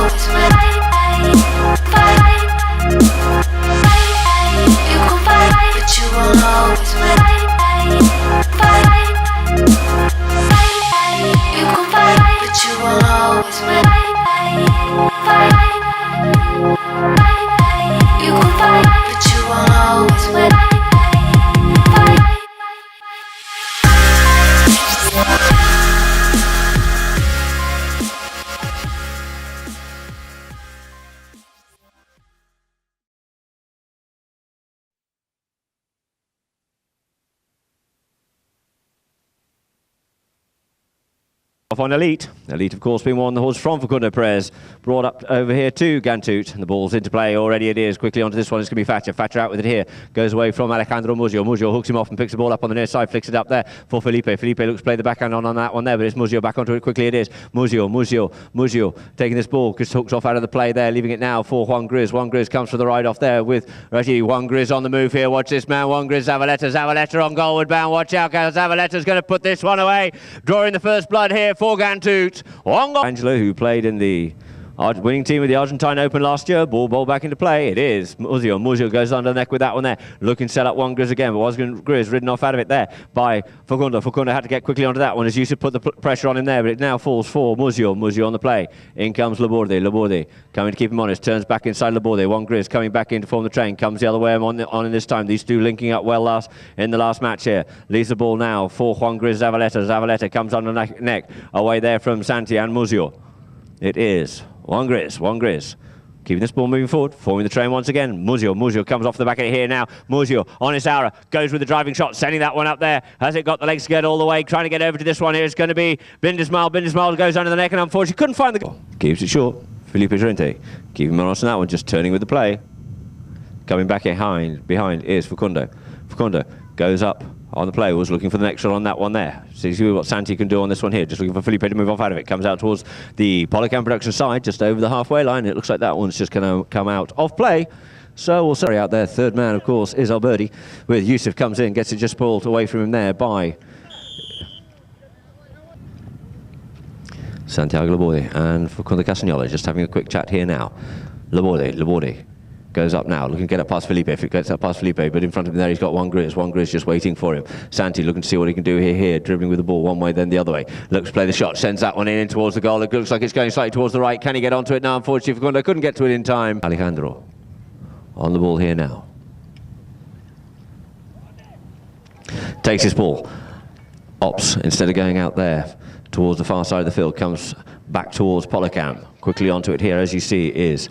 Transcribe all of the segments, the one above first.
always win. Fight, you can fight, but you won't always win. Fight, you can fight, but you won't always win. Fight, you can fight, but you won't always win. Off on Elite. Elite, of course, being one the horse from Facundo Perez. Brought up over here to Ghantoot. And the ball's into play already. It is. Quickly onto this one. It's going to be Thatcher. Thatcher out with it here. Goes away from Alejandro Muzio. Muzio hooks him off and picks the ball up on the near side. Flicks it up there for Felipe. Felipe looks to play the backhand on that one there. But it's Muzio back onto it. Quickly it is. Muzio taking this ball. Just hooks off out of the play there. Leaving it now for Juan Gris. Juan Gris comes for the ride off there with Raji. Juan Gris on the move here. Watch this man. Juan Gris. Zavaleta. Zavaleta on goalward bound. Watch out. Zavaleta's going to put this one away. Drawing the first blood here for Ghantoot. Angelo, who played in the winning team with the Argentine Open last year. Ball back into play. It is Muzio. Muzio goes under the neck with that one there. Looking to set up Juan Gris again, but was Gris ridden off out of it there by Facundo. Facundo had to get quickly onto that one as Yusuf put the pressure on him there, but it now falls for Muzio. Muzio on the play. In comes Laborde. Laborde coming to keep him honest. Turns back inside Laborde. Juan Gris coming back in to form the train. Comes the other way on in this time. These two linking up well in the last match here. Leaves the ball now for Juan Gris. Zavaleta. Zavaleta comes under the neck. Away there from Santi and Muzio. It is Juan Gris, keeping this ball moving forward, forming the train once again. Muzio comes off the back of it here now. Muzio on his aura, goes with the driving shot, sending that one up there. Has it got the legs to get all the way? Trying to get over to this one here. It's going to be Bindismal. Bindismal goes under the neck and unfortunately couldn't find the goal. Keeps it short. Felipe Trente, keeping him honest on that one, just turning with the play. Coming back behind is Facundo. Facundo goes up on the play, was looking for the next shot on that one there. See what Santi can do on this one here. Just looking for Felipe to move off out of it. Comes out towards the polocam production side, just over the halfway line. It looks like that one's just going to come out of play. So we'll sorry out there. Third man, of course, is Alberti. With Yusuf comes in, gets it just pulled away from him there by Santiago Laborde and Facundo Casagnola. Just having a quick chat here now. Laborde goes up now, looking to get up past Felipe. If it gets up past Felipe, but in front of him there he's got Juan Gris. Juan Gris just waiting for him. Santi looking to see what he can do here, dribbling with the ball one way then the other way. Looks to play the shot, sends that one in towards the goal. It looks like it's going slightly towards the right. Can he get onto it now? Unfortunately, Facundo couldn't get to it in time. Alejandro on the ball here now. Takes his ball. Ops, instead of going out there towards the far side of the field, comes back towards polocam. Quickly onto it here, as you see, is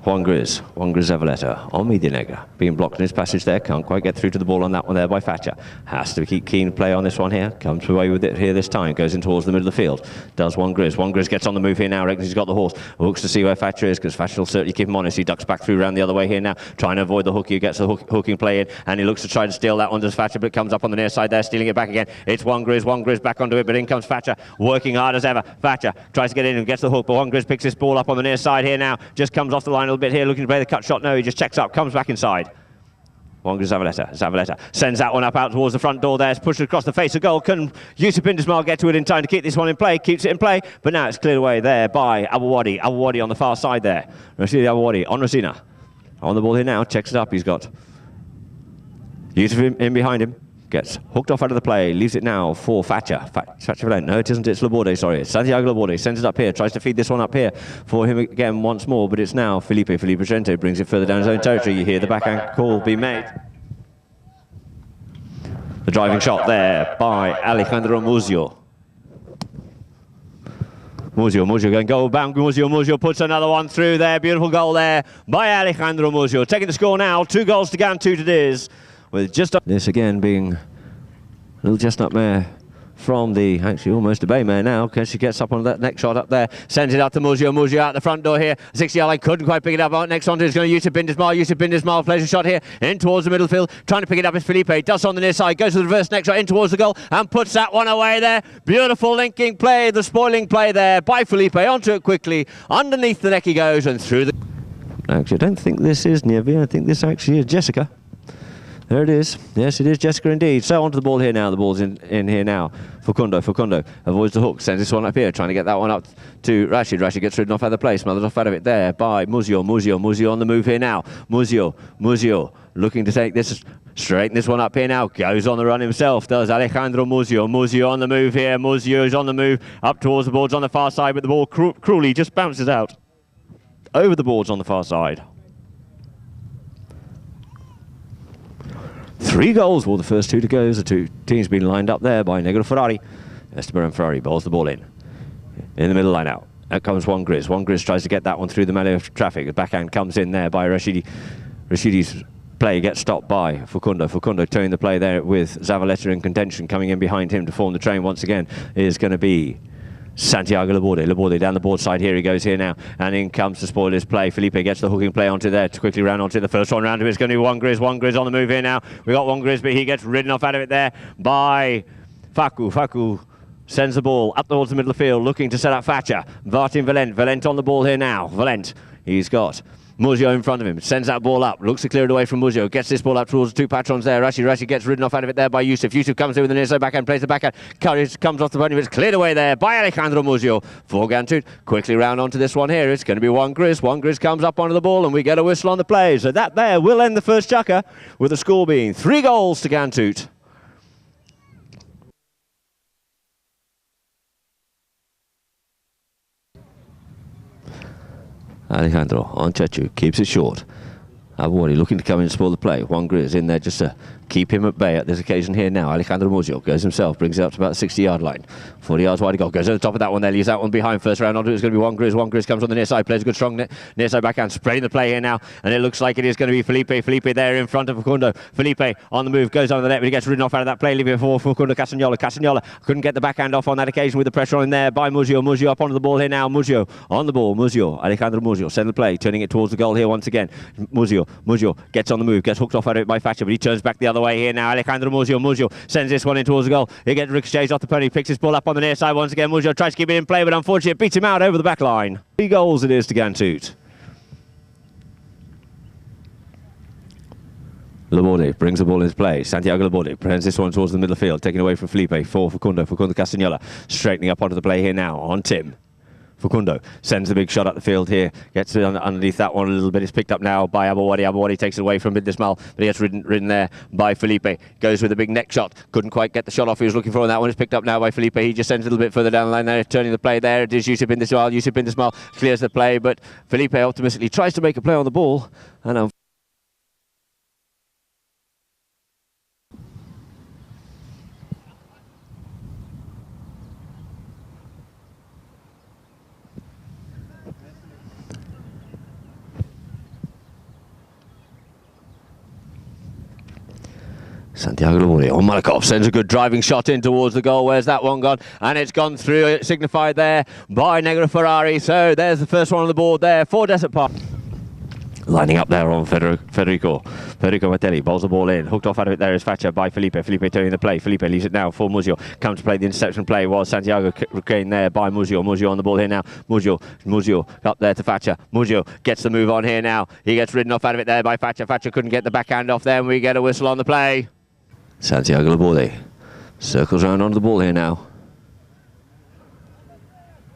Juan Gris Zavaleta on Media Negra, being blocked in his passage there, can't quite get through to the ball on that one there by Thatcher. Has to keep keen play on this one here, comes away with it here this time, goes in towards the middle of the field, does Juan Gris. Juan Gris gets on the move here now, reckons he's got the horse, looks to see where Thatcher is, because Thatcher will certainly keep him honest. He ducks back through around the other way here now, trying to avoid the hook. He gets the hooking play in, and he looks to try to steal that one, does Thatcher, but it comes up on the near side there, stealing it back again. It's Juan Gris back onto it, but in comes Thatcher, working hard as ever. Thatcher tries to get in and gets the hook, but Juan Gris picks this ball up on the near side here now, just comes off the line a little bit here, looking to play the cut shot. No, he just checks up, comes back inside. Juan Gris Zavaleta sends that one up out towards the front door there. It's pushed across the face of goal. Can Yusuf Bindismal get to it in time to keep this one in play? Keeps it in play, but now it's cleared away there by Abouwadi. Abouwadi on the far side there. Rashidi Abouwadi on Rosina. On the ball here now, checks it up. He's got Yusuf in behind him. Gets hooked off out of the play, leaves it now for Thatcher. No, it isn't, it's Laborde, sorry. It's Santiago Laborde, sends it up here, tries to feed this one up here for him again once more, but it's now Felipe Trente brings it further down his own territory. You hear the backhand call be made. The driving shot there by Alejandro Muzio. Muzio going goal bound. Muzio puts another one through there. Beautiful goal there by Alejandro Muzio. Taking the score now, 2 goals to Ghantoot it is. With just up this again being a little chestnut mare from the, actually almost a bay mare now, because she gets up on that next shot up there, sends it out to Muzio. Muzio out the front door here, 60-yard line, couldn't quite pick it up. Next on to is going to Yusuf Bindismal. Yusuf Bindismal plays a shot here in towards the middle field, trying to pick it up is Felipe. Does on the near side, goes to the reverse next shot in towards the goal and puts that one away there. Beautiful linking play, the spoiling play there by Felipe. Onto it quickly, underneath the neck he goes and through the... Actually, I don't think this is Niavi, I think this actually is Jessica. There it is. Yes, it is Jessica indeed. So onto the ball here now. The ball's in here now. Facundo avoids the hook. Sends this one up here. Trying to get that one up to Rashid. Rashid gets ridden off out of the play. Smothered off out of it there by Muzio. Muzio on the move here now. Muzio looking to take this, straighten this one up here now. Goes on the run himself. Does Alejandro Muzio. Muzio on the move here. Muzio is on the move up towards the boards on the far side, but the ball cruelly just bounces out over the boards on the far side. 3 goals were the first 2 to go. The 2 teams being lined up there by Negro Ferrari. Esteban Ferrari bowls the ball in the middle line out. Out comes Juan Gris. Juan Gris tries to get that one through the melee of traffic. The backhand comes in there by Rashidi. Rashidi's play gets stopped by Facundo. Facundo towing the play there with Zavaleta in contention. Coming in behind him to form the train once again is going to be Santiago Laborde down the board side. Here he goes here now, and in comes to spoil his play. Felipe gets the hooking play onto there to quickly round onto the first one round. It's going to be Juan Gris on the move here now. We got Juan Gris, but he gets ridden off out of it there by Facu sends the ball up towards the middle of the field, looking to set up Thatcher. Martin Valent on the ball here now. Valent, he's got Muzio in front of him, sends that ball up, looks to clear it away from Muzio, gets this ball up towards the 2 patrons there. Rashid gets ridden off out of it there by Yusuf. Yusuf comes in with the near side backhand, plays the backhand. Courage comes off the bunny, but it's cleared away there by Alejandro Muzio. For Ghantoot, quickly round onto this one here. It's going to be Juan Gris. Juan Gris comes up onto the ball, and we get a whistle on the play. So that there will end the first chukker, with the score being 3 goals to Ghantoot. Alejandro on Chechu, keeps it short. Abouari looking to come in and spoil the play. Juan Gris in there just to keep him at bay at this occasion here now. Alejandro Muzio goes himself, brings it up to about the 60-yard line. 40 yards wide to go. Goes to the top of that one there, leaves that one behind. First round onto it is going to be Juan Gris. Juan Gris comes on the near side, plays a good strong near side backhand, spraying the play here now, and it looks like it is going to be Felipe. Felipe there in front of Facundo. Felipe on the move, goes on the net, but he gets ridden off out of that play, leaving it for Facundo Castagnola. Castagnola couldn't get the backhand off on that occasion with the pressure on there by Muzio. Muzio up onto the ball here now. Muzio on the ball. Muzio, Alejandro Muzio, send the play, turning it towards the goal here once again. Muzio gets on the move, gets hooked off out of it by Thatcher, but he turns back the other way here now. Alejandro Muzio sends this one in towards the goal. He gets ricochets off the pony, picks his ball up on the near side once again. Muzio tries to keep it in play, but unfortunately it beats him out over the back line. 3 goals it is to Ghantoot. Laborde brings the ball into play. Santiago Laborde presents this one towards the middle of the field, taken away from Felipe for Facundo Castagnola, straightening up onto the play here now on Tim. Facundo sends the big shot up the field here, gets it underneath that one a little bit. It's picked up now by Abouari. Abouari takes it away from Bindismal, but he gets ridden there by Felipe. Goes with a big neck shot, couldn't quite get the shot off he was looking for, and that one is picked up now by Felipe. He just sends it a little bit further down the line there, turning the play there. It is Yusuf Bindismal. Yusuf Bindismal clears the play, but Felipe optimistically tries to make a play on the ball, and Santiago Laborde on Malikov sends a good driving shot in towards the goal. Where's that one gone? And it's gone through, it signified there by Negro Ferrari. So there's the first one on the board there for Desert Park. Lining up there on Federico Martelli bowls the ball in, hooked off out of it there is Thatcher by Felipe. Felipe turning the play. Felipe leaves it now for Muzio. Comes to play the interception play was Santiago retained there by Muzio. Muzio on the ball here now. Muzio up there to Thatcher. Muzio gets the move on here now. He gets ridden off out of it there by Thatcher. Thatcher couldn't get the backhand off there, and we get a whistle on the play. Santiago Laborde circles around onto the ball here now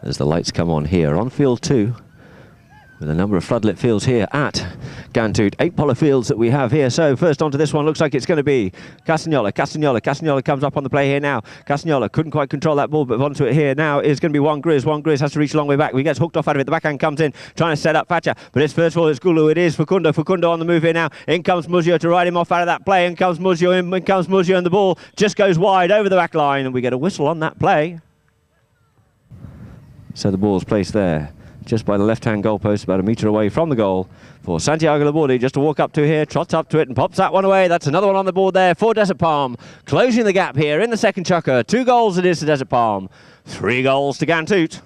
as the lights come on here on field 2, with a number of floodlit fields here at Ghantoot. 8 Polo fields that we have here. So first onto this one, looks like it's going to be Castagnola. Castagnola comes up on the play here now. Castagnola couldn't quite control that ball, but onto it here now is going to be Juan Gris. Juan Gris has to reach a long way back. He gets hooked off out of it. The backhand comes in, trying to set up Thatcher, but it's first of all it's Gulu. It is Facundo on the move here now. In comes Muzio to ride him off out of that play. In comes Muzio, and the ball just goes wide over the back line, and we get a whistle on that play. So the ball's placed there just by the left-hand goalpost, about a metre away from the goal, for Santiago Laborde just to walk up to here, trots up to it and pops that one away. That's another one on the board there for Desert Palm, closing the gap here in the second chukker. 2 goals it is to Desert Palm, 3 goals to Ghantoot.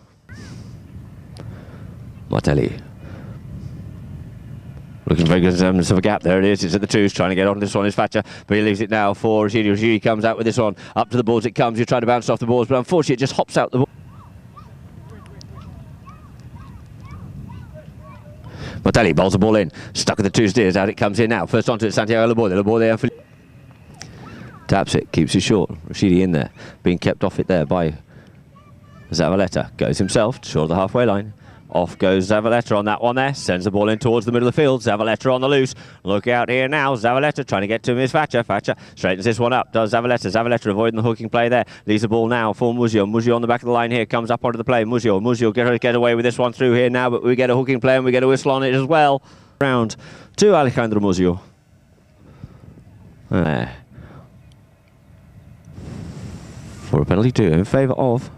Martelli looking very good in terms of a gap. There it is. It's at the 2s. Trying to get on this one is Thatcher, but he leaves it now for Rashidi. Rashidi comes out with this one. Up to the boards it comes. He's trying to bounce off the boards, but unfortunately it just hops out the ball. Martelli bowls the ball in, stuck at the 2 steers, out it comes in now. First onto it, Santiago Laborde. Taps it, keeps it short. Rashidi in there, being kept off it there by Zavaleta. Goes himself, short of the halfway line. Off goes Zavaleta on that one there. Sends the ball in towards the middle of the field. Zavaleta on the loose. Look out here now. Zavaleta trying to get to him is Thatcher. Thatcher straightens this one up. Does Zavaleta. Zavaleta avoiding the hooking play there. Leaves the ball now for Muzio. Muzio on the back of the line here. Comes up onto the play. Muzio get away with this one through here now. But we get a hooking play and we get a whistle on it as well. Round to Alejandro Muzio. There. For a penalty two in favour of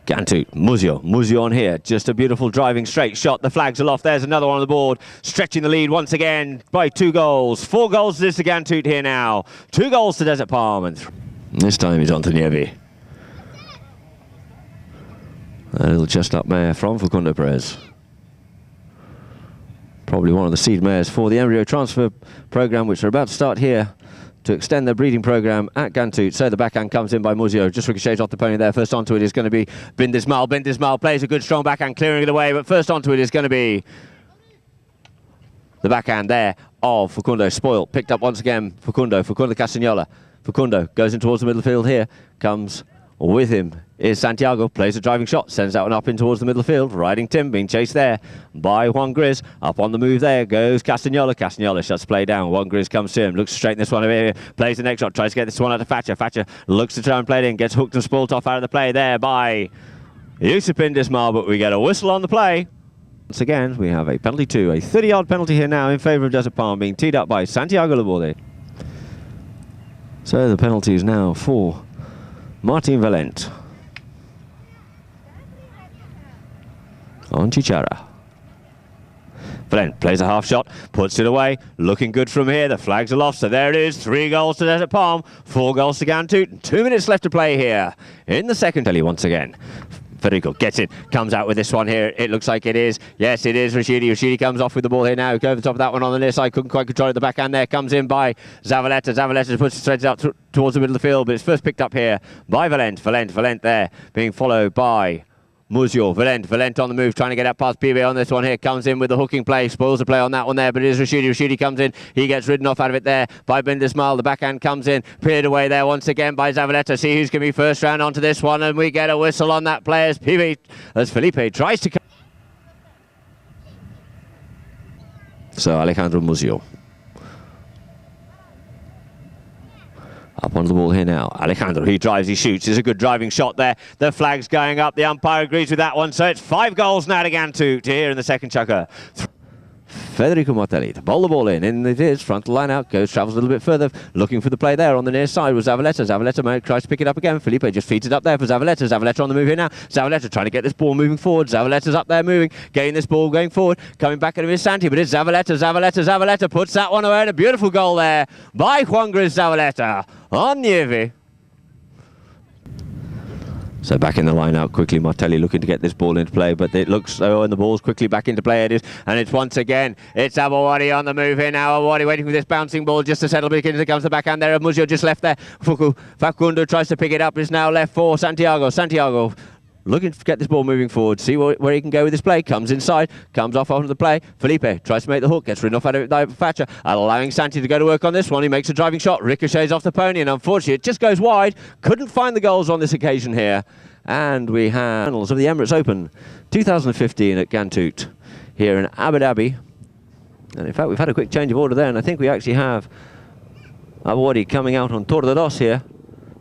Ghantoot. Muzio on here. Just a beautiful driving straight shot. The flags are off. There's another one on the board. Stretching the lead once again by 2 goals. 4 goals to this to Ghantoot here now. 2 goals to Desert Palm. And this time he's on to Nievi. A little just up mare from Facundo Perez. Probably one of the seed mares for the embryo transfer programme, which are about to start here to extend their breeding programme at Ghantoot. So the backhand comes in by Muzio, just ricochets off the pony there. First onto it is going to be Bindismal. Bindismal plays a good strong backhand, clearing it away, but first onto it is going to be the backhand there of Facundo. Spoil, picked up once again, Facundo Castagnola. Facundo goes in towards the middle field here, comes with him is Santiago, plays a driving shot, sends that one up in towards the middle field. Riding Tim, being chased there by Juan Gris. Up on the move there goes Castagnola. Castagnola shuts play down. Juan Gris comes to him, looks straight in this one over here, plays the next shot, tries to get this one out to Thatcher. Thatcher looks to try and play it in, gets hooked and spoilt off out of the play there by Yusuf Bindismal, but we get a whistle on the play. Once again, we have a penalty two, a 30-yard penalty here now in favour of Desert Palm, being teed up by Santiago Laborde. So the penalty is now for Martin Valent on Chichara. Valent plays a half shot, puts it away, looking good from here. The flags are off, so there it is. 3 goals to Desert Palm, 4 goals to Ghantoot. 2 minutes left to play here in the second. Telly once again. Federico gets it, comes out with this one here. It looks like it is. Yes, it is Rashidi. Rashidi comes off with the ball here now. Go over the top of that one on the near side. Couldn't quite control it. The backhand there comes in by Zavaleta. Zavaleta puts it straight out towards the middle of the field, but it's first picked up here by Valent. Valent there being followed by Muzio. Valent on the move, trying to get up past PB on this one here. Comes in with the hooking play, spoils the play on that one there, but it is Rashidi. Rashidi comes in, he gets ridden off out of it there by Bindismal. The backhand comes in, cleared away there once again by Zavaleta. See who's going to be first round onto this one, and we get a whistle on that play as Felipe tries to come. So Alejandro Muzio. Up onto the ball here now. Alejandro, he drives, he shoots. There's a good driving shot there. The flag's going up. The umpire agrees with that one. So it's 5 goals now to Ghantoot here in the second chukker. Federico Martelli to bowl the ball in. In it is, frontal line out, goes, travels a little bit further, looking for the play there on the near side was Zavaleta. Zavaleta tries to pick it up again. Felipe just feeds it up there for Zavaleta. Zavaleta on the move here now. Zavaleta trying to get this ball moving forward. Zavaleta's up there moving, getting this ball going forward. Coming back at him is Santi, but it's Zavaleta. Zavaleta puts that one away, and a beautiful goal there by Juan Gris Zavaleta on Nievi. So back in the line out quickly, Martelli looking to get this ball into play, but it looks, oh, and the ball's quickly back into play it is, and it's once again, it's Abawadi on the move here now. Abawadi waiting for this bouncing ball just to settle, because here comes the backhand there. Muzio just left there. Facundo tries to pick it up, it's now left for Santiago. Santiago looking to get this ball moving forward, see where he can go with this play. Comes inside, comes off onto the play. Felipe tries to make the hook, gets ridden off out of it by Thatcher, allowing Santi to go to work on this one. He makes a driving shot, ricochets off the pony, and unfortunately it just goes wide. Couldn't find the goals on this occasion here. And we have finals of the Emirates Open 2015 at Ghantoot here in Abu Dhabi. And in fact, we've had a quick change of order there, and I think we actually have Abawadi coming out on Tour de Dos here.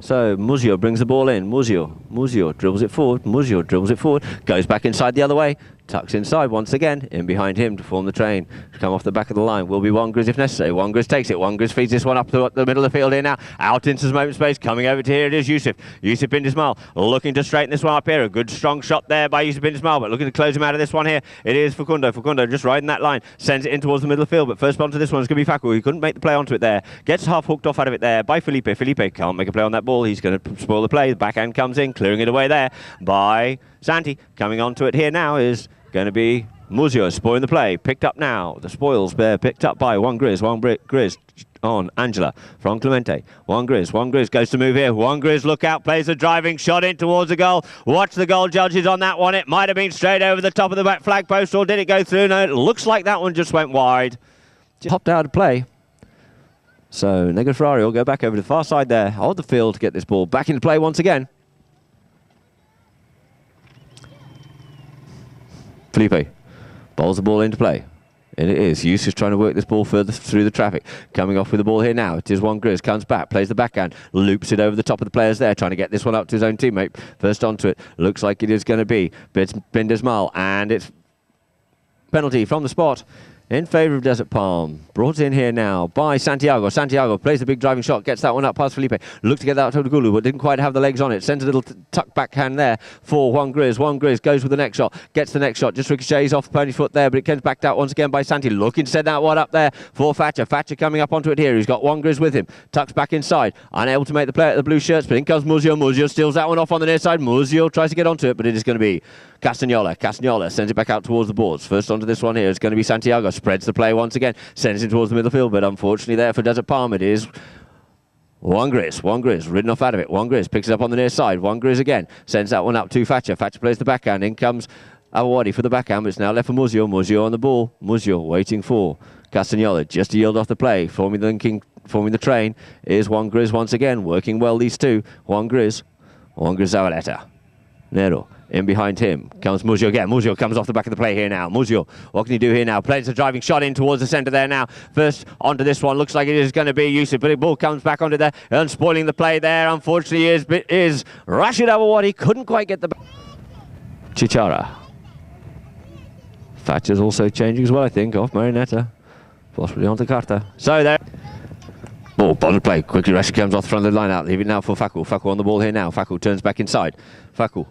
So Muzio brings the ball in. Muzio dribbles it forward. Muzio dribbles it forward. Goes back inside the other way. Tucks inside once again. In behind him to form the train. To come off the back of the line. Will be Juan Gris if necessary. Juan Gris takes it. Juan Gris feeds this one up to the middle of the field here now. Out into some open space. Coming over to here it is Yusuf. Yusuf Bindismal looking to straighten this one up here. A good strong shot there by Yusuf Bindismal, but looking to close him out of this one here. It is Facundo. Facundo just riding that line. Sends it in towards the middle of the field, but first onto this one is going to be Facu. He couldn't make the play onto it there. Gets half hooked off out of it there by Felipe. Felipe can't make a play on that ball. He's going to spoil the play. The backhand comes in, clearing it away there by Santi. Coming onto it here now is going to be Muzio, spoiling the play. Picked up now. The spoils there picked up by Juan Gris. Juan Gris on Angela from Clemente. Juan Gris goes to move here. Juan Gris, look out, plays a driving shot in towards the goal. Watch the goal judges on that one. It might have been straight over the top of the back flag post, or did it go through? No, it looks like that one just went wide. Just hopped out of play. So Ferrari will go back over to the far side there of the field to get this ball back into play once again. Felipe bowls the ball into play. And it is. Yusuf trying to work this ball further through the traffic. Coming off with the ball here now. It is Juan Gris. Comes back. Plays the backhand. Loops it over the top of the players there. Trying to get this one up to his own teammate. First onto it. Looks like it is going to be Bin Desmal. And it's penalty from the spot in favour of Desert Palm. Brought in here now by Santiago. Santiago plays the big driving shot, gets that one up past Felipe. Looked to get that out to Gulu, but didn't quite have the legs on it. Sends a little tuck backhand there for Juan Gris. Juan Gris goes with the next shot, gets the next shot, just ricochets off the pony's foot there, but it comes back out once again by Santi. Looking to send that one up there for Thatcher. Thatcher coming up onto it here. He's got Juan Gris with him. Tucks back inside. Unable to make the play at the blue shirts, but in comes Muzio. Muzio steals that one off on the near side. Muzio tries to get onto it, but it is going to be Castagnola. Castagnola sends it back out towards the boards. First onto this one here is going to be Santiago. Spreads the play once again. Sends him towards the middle field, but unfortunately there for Desert Palm it is Juan Gris. Juan Gris ridden off out of it. Juan Gris picks it up on the near side. Juan Gris again sends that one up to Thatcher. Thatcher plays the backhand. In comes Awadi for the backhand, but it's now left for Muzio. Muzio on the ball. Muzio waiting for Castagnola just to yield off the play. Forming the train is Juan Gris once again. Working well these two. Juan Gris Zavaleta. Nero. In behind him comes Muzio again. Muzio comes off the back of the play here now. Muzio, what can he do here now? Plays a driving shot in towards the centre there now. First onto this one. Looks like it is going to be Yusuf, but the ball comes back onto there and spoiling the play there. Unfortunately is Rashid Awadi. Couldn't quite get the... Chichara. Thatcher's also changing as well, I think, off Marinetta. Possibly onto Carta. So there... Ball, bottom play. Quickly Rashid comes off the front of the line out. Leave it now for Faku. Faku on the ball here now. Faku turns back inside. Faku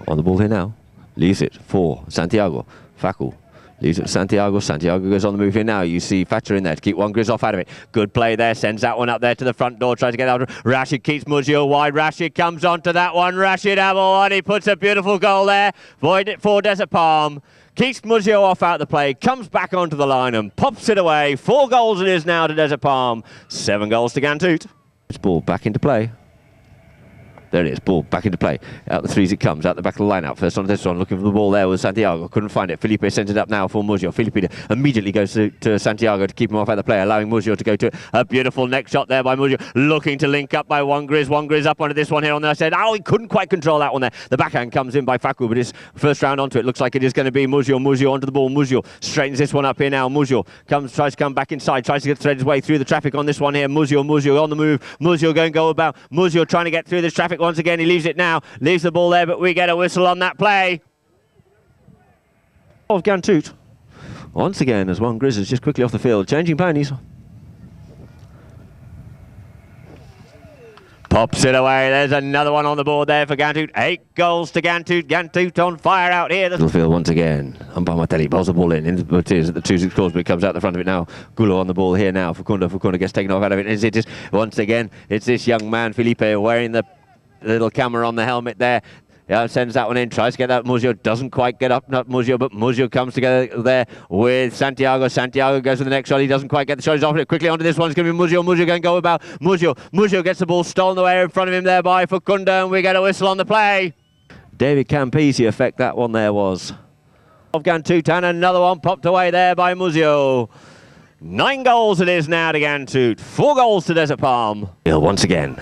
on the ball here now. Leaves it for Santiago. Faku leaves it to Santiago. Santiago goes on the move here now. You see Thatcher in there to keep Juan Gris off out of it. Good play there. Sends that one up there to the front door. Tries to get out. Rashid keeps Muzio wide. Rashid comes onto that one. Rashid Abawadi puts a beautiful goal there for Desert Palm. Keeps Muzio off out of the play. Comes back onto the line and pops it away. 4 goals it is now to Desert Palm. 7 goals to Ghantoot. This ball back into play. There it is, ball back into play. Out the threes it comes, out the back of the line out. First on this one, looking for the ball there was Santiago. Couldn't find it. Felipe sends it up now for Muzio. Felipe immediately goes to Santiago to keep him off out the play, allowing Muzio to go to it. A beautiful neck shot there by Muzio. Looking to link up by Juan Gris. Juan Gris up onto this one here on the other side. Oh, he couldn't quite control that one there. The backhand comes in by Faku, but his first round onto it looks like it is going to be Muzio. Muzio onto the ball. Muzio straightens this one up here now. Muzio tries to come back inside, tries to thread his way through the traffic on this one here. Muzio on the move. Muzio going to go about. Muzio trying to get through this traffic once again. He leaves it now. Leaves the ball there, but we get a whistle on that play. Of Ghantoot. Once again, as Juan Gris is just quickly off the field, changing ponies. Pops it away. There's another one on the board there for Ghantoot. 8 goals to Ghantoot. Ghantoot on fire out here. Little field once again. Umpamatelli bowls the ball in. It is at the 2-6 course, but it comes out the front of it now. Gulo on the ball here now. Facundo gets taken off out of it. It is once again, it's this young man, Felipe, wearing the little camera on the helmet there. Yeah, sends that one in, tries to get that. Muzio doesn't quite get up, not Muzio, but Muzio comes together there with Santiago. Santiago goes for the next shot. He doesn't quite get the shot. He's off it quickly onto this one. It's going to be Muzio. Muzio going to go about. Muzio gets the ball stolen away in front of him there by Facundo, and we get a whistle on the play. David Campisi effect that one there was. Of Ghantoot, and another one popped away there by Muzio. 9 goals it is now to Ghantoot. 4 goals to Desert Palm. Once again.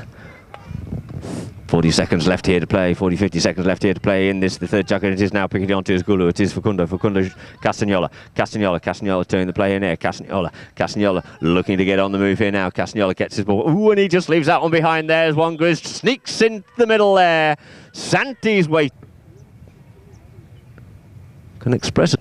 40 seconds left here to play, 50 seconds left here to play in this, the third chucker. It is now picking it on to his Gulu. It is Facundo, Castagnola turning the play in there. Castagnola looking to get on the move here now. Castagnola gets his ball. Ooh, and he just leaves that one behind there as Juan Gris sneaks in the middle there. Santi's wait. Can express it.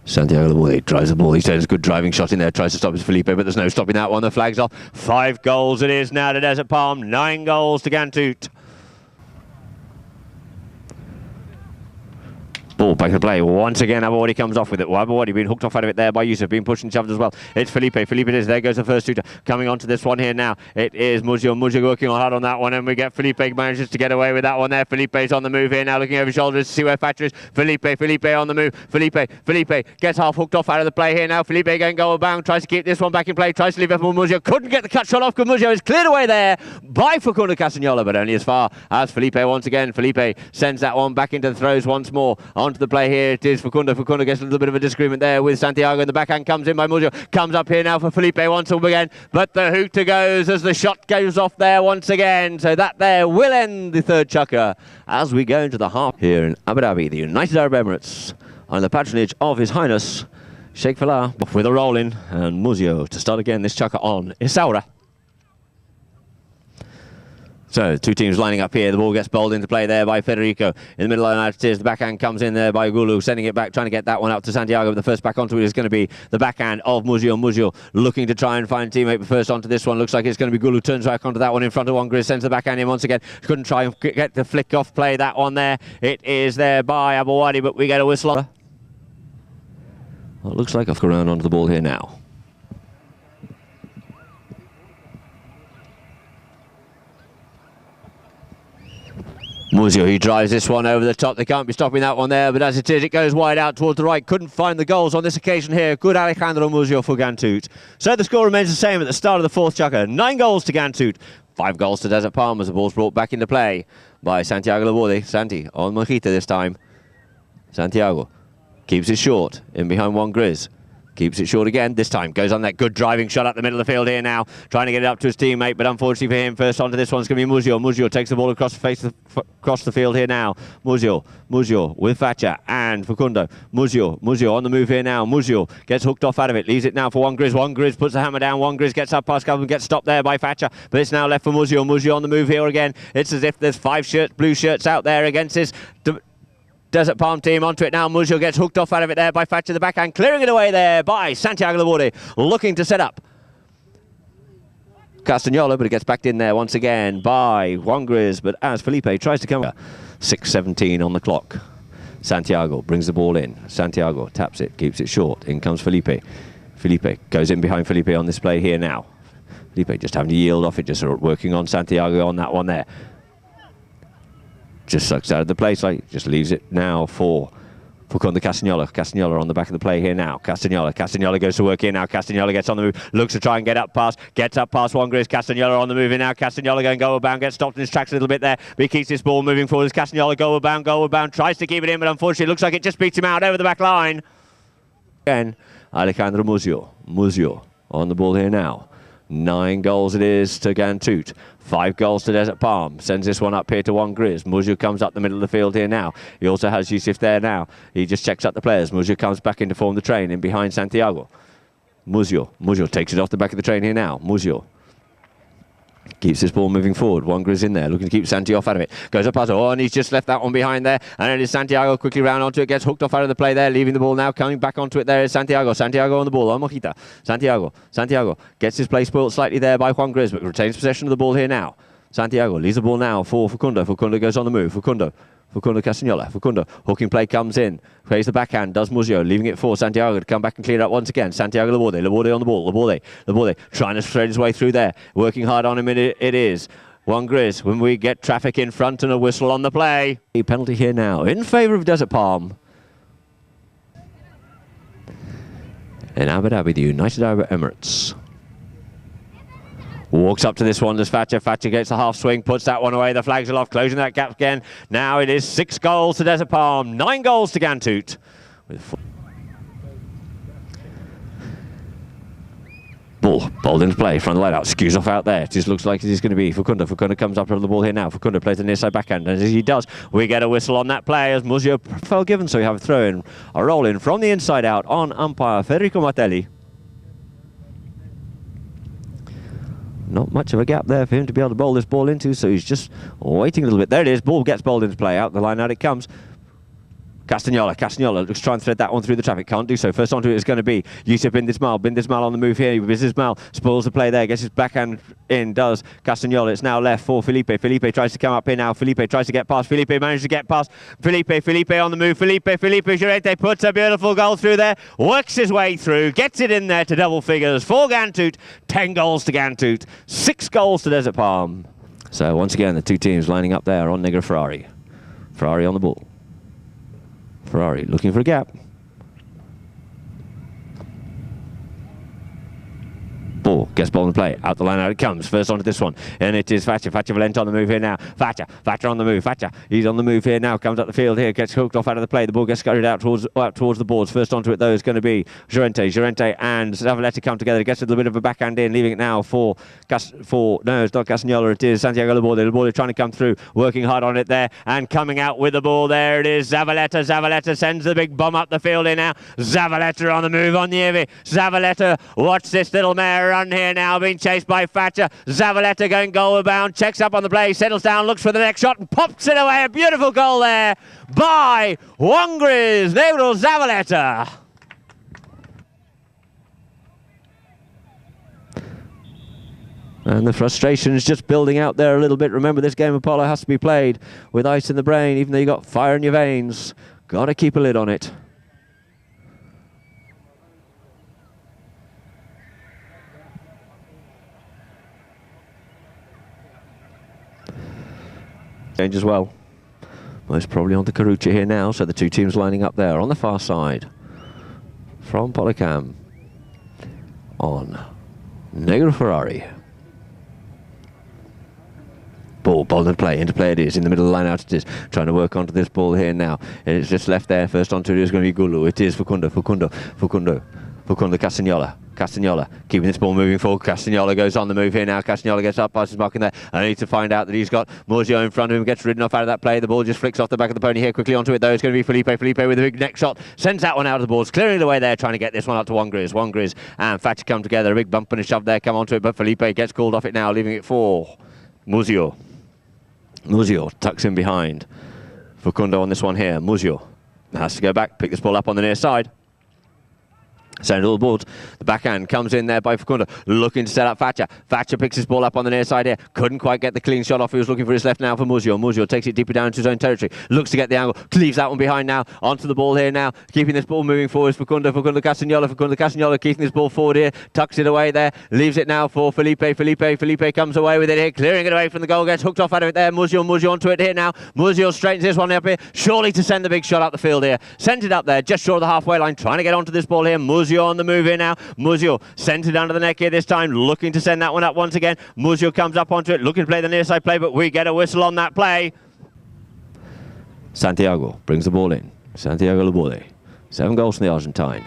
Santiago the ball, he drives the ball, he sends a good driving shot in there, tries to stop his Felipe, but there's no stopping that one. The flag's off. 5 goals it is now to Desert Palm, 9 goals to Ghantoot. Ball back to play. Once again, Abawadi comes off with it. Well, Abawadi being hooked off out of it there by Yusuf, being pushed and shoved as well. It's Felipe. Felipe it is. There goes the first shooter. Coming on to this one here now. It is Muzio. Muzio working hard on that one, and we get Felipe manages to get away with that one there. Felipe's on the move here now, looking over his shoulders to see where Thatcher is. Felipe on the move. Felipe gets half hooked off out of the play here now. Felipe going goal bound. Tries to keep this one back in play. Tries to leave it for Muzio. Couldn't get the cut shot off because Muzio is cleared away there by Facundo Castagnola, but only as far as Felipe once again. Felipe sends that one back into the throws once more. Onto the play here. It is Facundo. Facundo gets a little bit of a disagreement there with Santiago, and the backhand comes in by Muzio. Comes up here now for Felipe once again, but the hooter goes as the shot goes off there once again. So that there will end the third chukker as we go into the half here in Abu Dhabi, the United Arab Emirates, under the patronage of His Highness Sheikh Falah, off with a roll in, and Muzio to start again this chukker on Isaura. So, two teams lining up here. The ball gets bowled into play there by Federico. In the middle line, it is. The backhand comes in there by Gulu, sending it back, trying to get that one out to Santiago. But the first back onto it is going to be the backhand of Muzio. Muzio looking to try and find a teammate, but first onto this one. Looks like it's going to be Gulu. Turns back onto that one in front of one. Grizz sends the backhand in once again. Couldn't try and get the flick off play, that one there. It is there by Abawadi, but we get a whistle. Well, it looks like I've gone around onto the ball here now. Muzio, he drives this one over the top. They can't be stopping that one there, but as it is, it goes wide out towards the right. Couldn't find the goals on this occasion here. Good Alejandro Muzio for Ghantoot. So the score remains the same at the start of the fourth chukker. 9 goals to Ghantoot, 5 goals to Desert Palm as the ball's brought back into play by Santiago Laborde. Santi on Mojita this time. Santiago keeps it short in behind one Grizz. Keeps it short again, this time goes on that good driving shot up the middle of the field here now, trying to get it up to his teammate, but unfortunately for him, first onto this one's going to be Muzio. Muzio takes the ball across the field here now. Muzio with Thatcher and Facundo. Muzio on the move here now. Muzio gets hooked off out of it, leaves it now for one Grizz. One Grizz puts the hammer down, one Grizz gets up past Calvin, gets stopped there by Thatcher, but it's now left for Muzio. Muzio on the move here again. It's as if there's 5 blue shirts out there against this Desert Palm team. Onto it now. Muzio gets hooked off out of it there by Thatcher, the backhand, clearing it away there by Santiago Laborde, looking to set up Castagnola, but it gets backed in there once again by Juan Grizz, but as Felipe tries to come 6:17 on the clock. Santiago brings the ball in. Santiago taps it, keeps it short. In comes Felipe. Felipe goes in behind Felipe on this play here now. Felipe just having to yield off it, just working on Santiago on that one there. Just sucks out of the play, so just leaves it now for Facundo Castagnola. Castagnola on the back of the play here now. Castagnola goes to work here now. Castagnola gets on the move, looks to try and get up past, gets up past one Grizz. Castagnola on the move here now. Castagnola going goal bound, gets stopped in his tracks a little bit there, but he keeps this ball moving forward as Castagnola goal bound, tries to keep it in, but unfortunately it looks like it just beats him out over the back line. Again, Alejandro Muzio on the ball here now. 9 goals it is to Ghantoot. 5 goals to Desert Palm. Sends this one up here to one Grizz. Muzio comes up the middle of the field here now. He also has Yusuf there now. He just checks up the players. Muzio comes back in to form the train in behind Santiago. Muzio takes it off the back of the train here now. Muzio keeps this ball moving forward. One Grizz in there, looking to keep Santi off out of it. Goes up past, and he's just left that one behind there. And it is Santiago quickly round onto it, gets hooked off out of the play there, leaving the ball now, coming back onto it there is Santiago. Santiago on the ball, on Mojita. Santiago gets his play spoilt slightly there by Juan Grizz, but retains possession of the ball here now. Santiago leaves the ball now for Facundo. Facundo goes on the move. Facundo Castagnola. Facundo, hooking play comes in. Plays the backhand, does Muzio, leaving it for Santiago to come back and clear it up once again. Santiago Laborde on the ball. Laborde trying to thread his way through there. Working hard on him, it is. One Grizz, when we get traffic in front and a whistle on the play. A penalty here now in favour of Desert Palm. In Abu Dhabi, the United Arab Emirates. Walks up to this one, does Thatcher. Thatcher gets the half swing, puts that one away. The flags are off, closing that gap again. Now it is 6 goals to Desert Palm, 9 goals to Ghantoot. Ball bowled into play, front of the line out, skews off out there. It just looks like it's going to be Facundo. Facundo comes up on the ball here now. Facundo plays the near side backhand, and as he does, we get a whistle on that play as Muzio fell given, so we have a throw in, a roll in from the inside out on umpire Federico Martelli. Not much of a gap there for him to be able to bowl this ball into, so he's just waiting a little bit. There it is, ball gets bowled into play, out the line, out it comes. Castagnola looks to try and thread that one through the traffic. Can't do so. First onto it is going to be Yusuf Bindismal. Bindismal on the move here. Bindismal spoils the play there. Gets his backhand in. Does Castagnola. It's now left for Felipe. Felipe tries to come up here now. Felipe tries to get past. Felipe manages to get past. Felipe on the move. Felipe Llorente puts a beautiful goal through there. Works his way through. Gets it in there to double figures for Ghantoot. 10 goals to Ghantoot. 6 goals to Desert Palm. So once again, the two teams lining up there on Negro Ferrari. Ferrari on the ball. Ferrari looking for a gap. Ball gets ball in play. Out the line, out it comes. First onto this one. And it is Facha. Facha Valente on the move here now. Facha on the move. Facha. He's on the move here now. Comes up the field here. Gets hooked off out of the play. The ball gets scurried out towards the boards. First onto it though is going to be Llorente. Llorente and Zavaleta come together. Gets a little bit of a backhand in. Leaving it now for no, it's not Castagnola. It is Santiago Laborde. Laborde trying to come through. Working hard on it there. And coming out with the ball. There it is. Zavaleta. Zavaleta sends the big bomb up the field here now. Zavaleta on the move on the Ivy. Zavaleta. Watch this little mare run here now, being chased by Facha. Zavaleta going goal bound, checks up on the play, settles down, looks for the next shot and pops it away. A beautiful goal there by Wangriz Negro Zavaleta. And the frustration is just building out there a little bit. Remember, this game of polo has to be played with ice in the brain, even though you got fire in your veins. Got to keep a lid on it. Change as well. Most probably on the Karucha here now, so the two teams lining up there on the far side from Polocam on Negro Ferrari. Ball into play it is, in the middle of the line out it is, trying to work onto this ball here now. It's just left there, first onto it is going to be Gulu. It is Facundo Castagnola keeping this ball moving forward. Castagnola goes on the move here now. Castagnola gets up past his marking there. I need to find out that he's got Morzio in front of him. Gets ridden off out of that play. The ball just flicks off the back of the pony here. Quickly onto it though. It's going to be Felipe. Felipe with a big neck shot. Sends that one out of the boards. Clearing the way there. Trying to get this one out to Wangriz. Wangriz and Facha come together. A big bump and a shove there. Come onto it. But Felipe gets called off it now. Leaving it for Morzio. Morzio tucks in behind. Facundo on this one here. Morzio has to go back. Pick this ball up on the near side. Send it all the boards. The backhand comes in there by Facundo, looking to set up Facha. Facha picks his ball up on the near side here. Couldn't quite get the clean shot off. He was looking for his left now for Morzio. Morzio takes it deeper down into his own territory. Looks to get the angle. Leaves that one behind now. Onto the ball here now. Keeping this ball moving forward is Facundo Castagnola keeping this ball forward here. Tucks it away there. Leaves it now for Felipe. Felipe comes away with it here. Clearing it away from the goal. Gets hooked off out of it there. Morzio onto it here now. Morzio straightens this one up here. Surely to send the big shot up the field here. Sent it up there. Just short of the halfway line. Trying to get onto this ball here. Morzio on the move here now. Morzio sent it under the neck here this time, looking to send that one up once again. Morzio comes up onto it, looking to play the near side play, but we get a whistle on that play. Santiago brings the ball in. Santiago Laborde. 7 goals from the Argentine.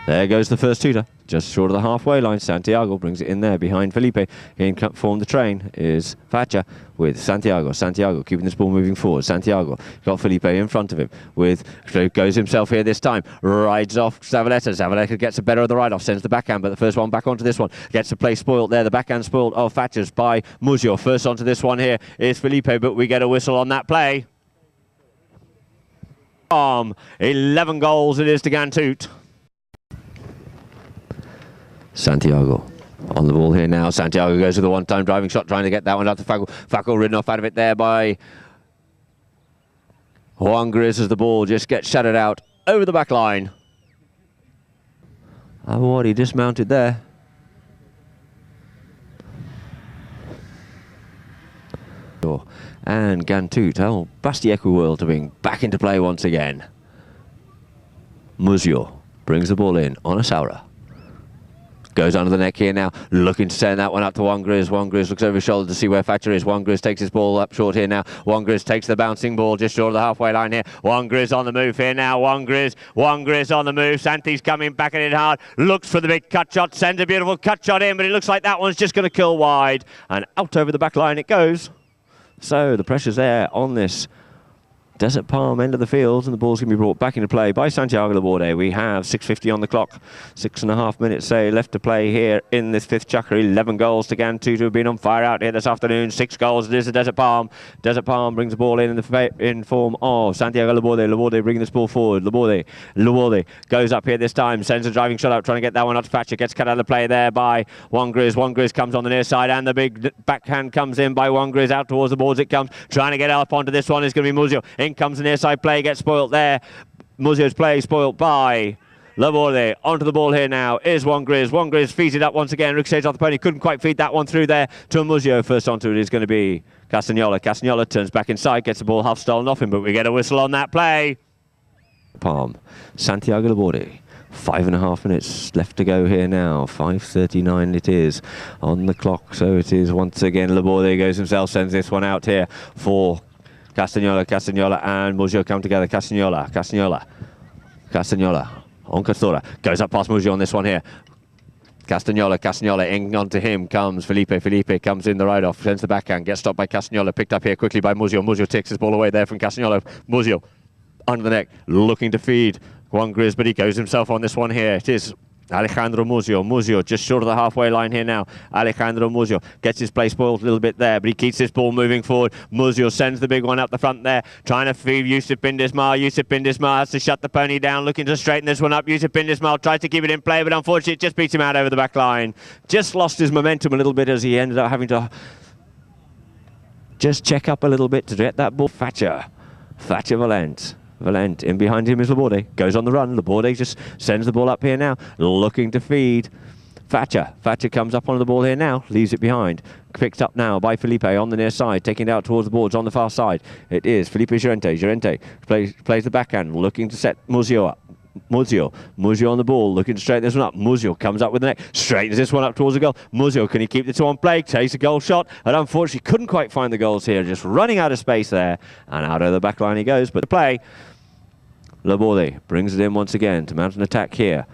There goes the first tutor, just short of the halfway line. Santiago brings it in there behind Felipe. In form the train is Facha with Santiago. Santiago keeping this ball moving forward. Santiago got Felipe in front of him. Goes himself here this time. Rides off Zavaleta. Zavaleta gets a better of the ride-off. Sends the backhand, but the first one back onto this one. Gets the play spoiled there. The backhand spoiled of Facha's by Morzio. First onto this one here is Felipe, but we get a whistle on that play. 11 goals it is to Ghantoot. Santiago on the ball here now. Santiago goes with a one-time driving shot, trying to get that one out to Faco. Faco ridden off out of it there by Wangriz as the ball just gets shattered out over the back line. Awadi dismounted there. And Ghantoot, oh, Bastieku World to bring back into play once again. Morzio brings the ball in on a Saura. Goes under the neck here now, looking to send that one up to Wangriz. Wangriz looks over his shoulder to see where Facha is. Wangriz takes his ball up short here now. Wangriz takes the bouncing ball just short of the halfway line here. Wangriz on the move here now. Wangriz on the move. Santi's coming back at it hard. Looks for the big cut shot. Sends a beautiful cut shot in, but it looks like that one's just going to kill wide. And out over the back line it goes. So the pressure's there on this Desert Palm end of the field, and the ball's going to be brought back into play by Santiago Laborde. We have 6:50 on the clock, 6.5 minutes left to play here in this fifth chukka. 11 goals to Ghantoot, who have been on fire out here this afternoon. 6 goals, it is the Desert Palm. Desert Palm brings the ball in form of Santiago Laborde. Laborde bringing this ball forward. Laborde goes up here this time, sends a driving shot out, trying to get that one up to Thatcher. Gets cut out of the play there by One Grizz. One Grizz comes on the near side, and the big backhand comes in by One Grizz. Out towards the boards it comes, trying to get up onto this one is going to be Muzio. In comes the near side play, gets spoilt there. Muzio's play spoilt by Laborde. Onto the ball here now is One Grizz. One Grizz feeds it up once again, ricochets off the pony, couldn't quite feed that one through there to Muzio. First onto it is going to be Castagnola. Castagnola turns back inside, gets the ball half stolen off him, but we get a whistle on that play. Palm, Santiago Laborde. 5.5 minutes left to go here now. 5:39 it is on the clock. So it is once again Laborde goes himself, sends this one out here for Castagnola. Castagnola and Muzio come together. Castagnola on Castora. Goes up past Muzio on this one here. Castagnola in onto him comes Felipe. Felipe comes in the right off, sends the backhand, gets stopped by Castagnola, picked up here quickly by Muzio. Muzio takes his ball away there from Castagnola. Muzio under the neck, looking to feed One Grizz, but he goes himself on this one here. It is Alejandro Muzio. Muzio just short of the halfway line here now. Alejandro Muzio gets his play spoiled a little bit there, but he keeps this ball moving forward. Muzio sends the big one up the front there, trying to feed Yusuf Bindismar. Yusuf Bindismar has to shut the pony down, looking to straighten this one up. Yusuf Bindismar tries to keep it in play, but unfortunately it just beats him out over the back line. Just lost his momentum a little bit as he ended up having to just check up a little bit to get that ball. Thatcher Valent in behind him is Laborde, goes on the run. Laborde just sends the ball up here now, looking to feed Thatcher. Thatcher comes up on the ball here now, leaves it behind. Picked up now by Felipe on the near side, taking it out towards the boards on the far side. It is Felipe Llorente. Llorente plays the backhand, looking to set Muzio up. Muzio on the ball, looking to straighten this one up. Muzio comes up with the neck, straightens this one up towards the goal. Muzio, can he keep the two on play? Takes a goal shot, and unfortunately couldn't quite find the goals here, just running out of space there, and out of the back line he goes. But the play, Laborde brings it in once again to mount an attack here.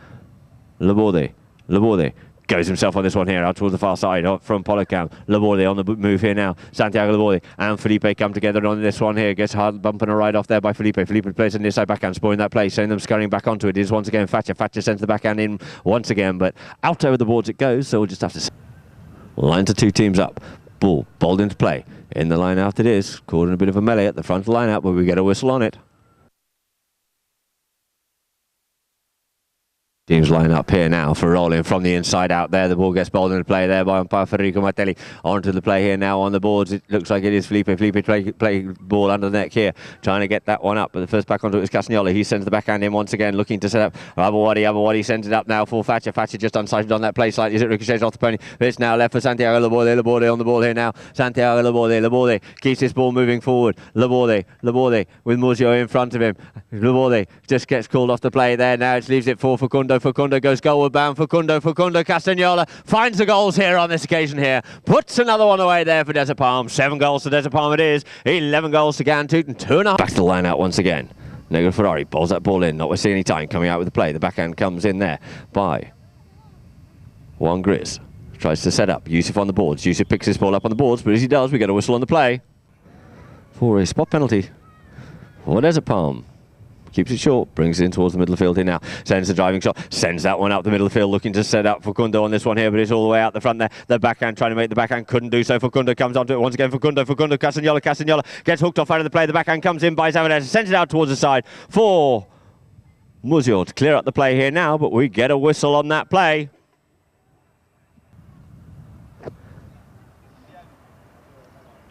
Laborde goes himself on this one here, out towards the far side from polocam. Laborde on the move here now. Santiago Laborde and Felipe come together on this one here. Gets hard bumping a ride off there by Felipe. Felipe plays the near side backhand, spoiling that play, sending them scurrying back onto it. It is once again Thatcher. Thatcher sends the backhand in once again, but out over the boards it goes, so we'll just have to line to two teams up. Ball bowled into play. In the line out it is, caught in a bit of a melee at the front of the line out, but we get a whistle on it. Teams line up here now for rolling from the inside out there. The ball gets bowled into play there by umpire Federico Martelli. Onto the play here now on the boards. It looks like it is Felipe. Felipe play ball under the neck here, trying to get that one up. But the first back onto it is Castagnola. He sends the backhand in once again, looking to set up Abawadi sends it up now for Thatcher. Thatcher just unsighted on that play slightly as it ricochets off the pony. It's now left for Santiago Laborde. Laborde on the ball here now. Santiago Laborde keeps this ball moving forward. Laborde with Muzio in front of him. Laborde just gets called off the play there. Now it leaves it for Facundo. Facundo goes goalward bound. Facundo Castagnola finds the goals here on this occasion here. Puts another one away there for Desert Palm. 7 goals to Desert Palm it is. 11 goals to Ghantoot and 2.5. Back to the line out once again. Negro Ferrari bowls that ball in, not wasting any time, coming out with the play. The backhand comes in there by One Grizz. Tries to set up. Yusuf on the boards. Yusuf picks this ball up on the boards, but as he does, we get a whistle on the play for a spot penalty for Desert Palm. Keeps it short, brings it in towards the middle of the field here now. Sends the driving shot, sends that one up the middle of the field, looking to set up Facundo on this one here, but it's all the way out the front there. The backhand, trying to make the backhand, couldn't do so. Facundo comes onto it once again. Facundo, Castagnola gets hooked off out of the play. The backhand comes in by Zavanez, sends it out towards the side for Muzio to clear up the play here now, but we get a whistle on that play.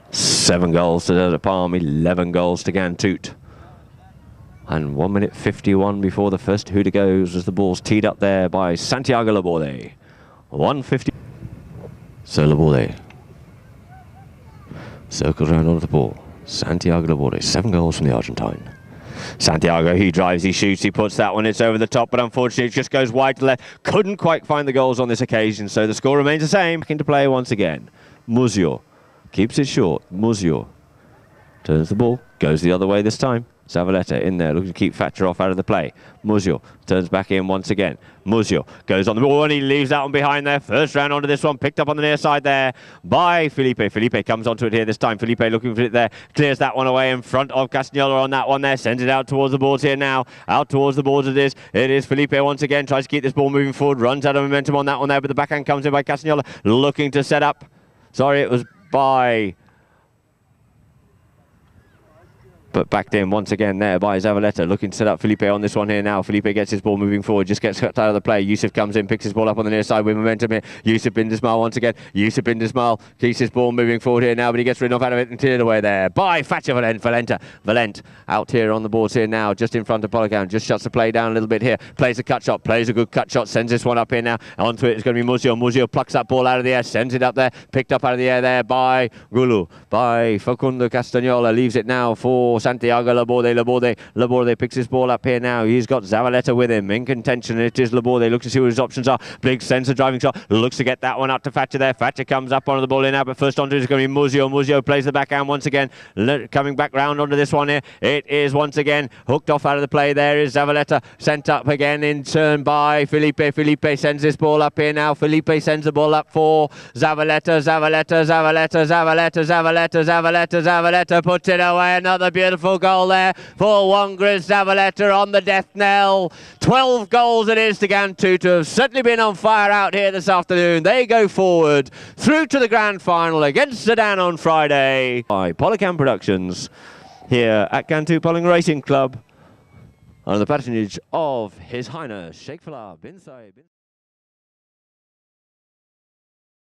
Seven goals to Desert Palm, 11 goals to Ghantoot. And 1 minute 51 before the first hooter goes as the ball's teed up there by Santiago Laborde. 150. So Laborde circles around onto the ball. Santiago Laborde, 7 goals from the Argentine. Santiago, he drives, he shoots, he puts that one, it's over the top, but unfortunately it just goes wide to left. Couldn't quite find the goals on this occasion, so the score remains the same. Back into play once again. Muzio keeps it short. Muzio turns the ball, goes the other way this time. Zavaleta in there, looking to keep Thatcher off out of the play. Muzio turns back in once again. Muzio goes on the ball and he leaves that one behind there. First round onto this one, picked up on the near side there by Felipe. Felipe comes onto it here this time. Felipe looking for it there, clears that one away in front of Castagnola on that one there. Sends it out towards the boards here now. Out towards the boards it is. It is Felipe once again, tries to keep this ball moving forward. Runs out of momentum on that one there, but the backhand comes in by Castagnola. Looking to set up. Sorry, it was by... But backed in once again there by Zavaleta, looking to set up Felipe on this one here now. Felipe gets his ball moving forward, just gets cut out of the play. Yusuf comes in, picks his ball up on the near side with momentum here. Yusuf bin Dismal once again. Yusuf bin Dismal keeps his ball moving forward here now, but he gets rid of out of it and cleared away there by Thatcher Valent out here on the boards here now, just in front of Polocam. Just shuts the play down a little bit here. Plays a cut shot, plays a good cut shot, sends this one up here now. Onto it is going to be Muzio. Muzio plucks that ball out of the air, sends it up there, picked up out of the air there by Gulu, by Facundo Castagnola. Leaves it now for Santiago Laborde. Laborde picks his ball up here now. He's got Zavaleta with him in contention. It is Laborde. Looks to see what his options are. Big sensor driving shot. Looks to get that one up to Thatcher there. Thatcher comes up onto the ball here now, but first onto it is going to be Muzio. Muzio plays the backhand once again. Coming back round onto this one here. It is once again hooked off out of the play. There is Zavaleta sent up again in turn by Felipe. Felipe sends this ball up here now. Felipe sends the ball up for Zavaleta. Zavaleta puts it away. Another beautiful goal there for Wangris Zavaleta on the death knell. 12 goals it is to Ghantoot, who have certainly been on fire out here this afternoon. They go forward through to the grand final against Sudan on Friday. By Polocam Productions here at Ghantoot Polling Racing Club under the patronage of His Highness Sheikh Falah bin Saeed.